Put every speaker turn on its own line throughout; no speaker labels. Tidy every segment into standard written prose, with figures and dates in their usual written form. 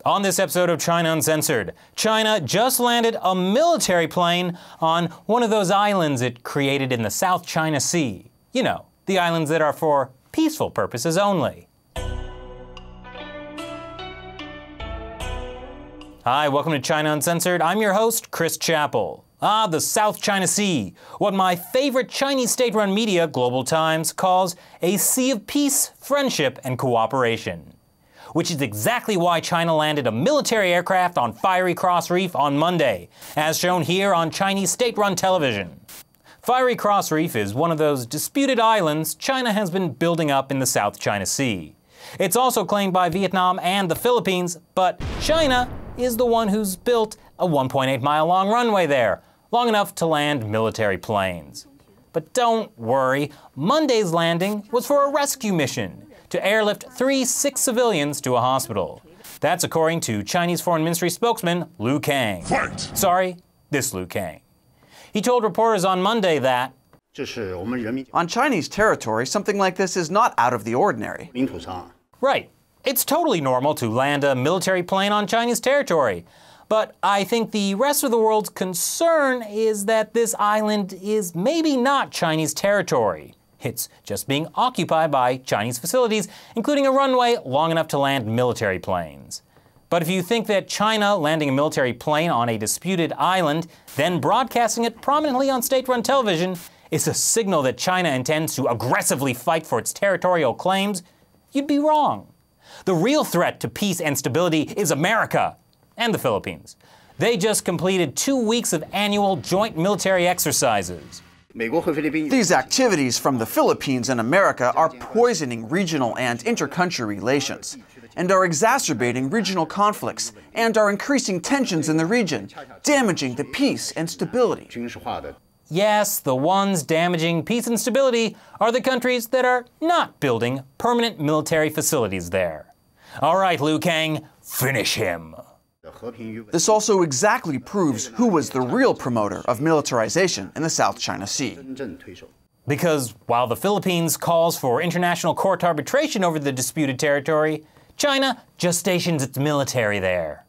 On this episode of China Uncensored, China just landed a military plane on one of those islands it created in the South China Sea. You know, the islands that are for peaceful purposes only. Hi, welcome to China Uncensored. I'm your host, Chris Chappell. The South China Sea, what my favorite Chinese state-run media, Global Times, calls a sea of peace, friendship, and cooperation. Which is exactly why China landed a military aircraft on Fiery Cross Reef on Monday, as shown here on Chinese state-run television. Fiery Cross Reef is one of those disputed islands China has been building up in the South China Sea. It's also claimed by Vietnam and the Philippines, but China is the one who's built a 1.8-mile-long runway there, long enough to land military planes. But don't worry, Monday's landing was for a rescue mission to airlift 3 sick civilians to a hospital. That's according to Chinese Foreign Ministry spokesman Liu Kang.
Fight!
Sorry, this Liu Kang. He told reporters on Monday that
on Chinese territory, something like this is not out of the ordinary.
Right. It's totally normal to land a military plane on Chinese territory. But I think the rest of the world's concern is that this island is maybe not Chinese territory. It's just being occupied by Chinese facilities, including a runway long enough to land military planes. But if you think that China landing a military plane on a disputed island, then broadcasting it prominently on state-run television is a signal that China intends to aggressively fight for its territorial claims, you'd be wrong. The real threat to peace and stability is America and the Philippines. They just completed 2 weeks of annual joint military exercises.
These activities from the Philippines and America are poisoning regional and inter-country relations, and are exacerbating regional conflicts, and are increasing tensions in the region, damaging the peace and stability.
Yes, the ones damaging peace and stability are the countries that are not building permanent military facilities there. All right, Liu Kang, finish him.
This also exactly proves who was the real promoter of militarization in the South China Sea.
Because while the Philippines calls for international court arbitration over the disputed territory, China just stations its military there.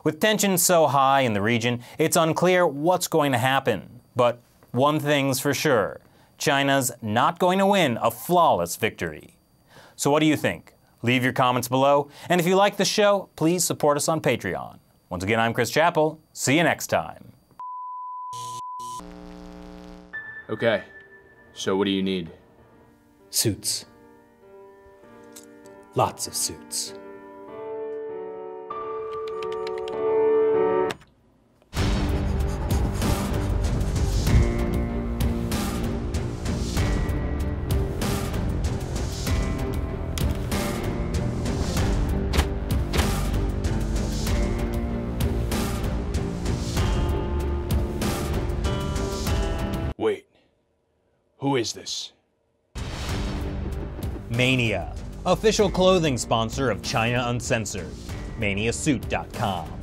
With tensions so high in the region, it's unclear what's going to happen. But one thing's for sure, China's not going to win a flawless victory. So what do you think? Leave your comments below, and if you like the show, please support us on Patreon. Once again, I'm Chris Chappell. See you next time.
Okay, so what do you need?
Suits. Lots of suits.
Wait, who is this?
Mania, official clothing sponsor of China Uncensored. ManiaSuit.com.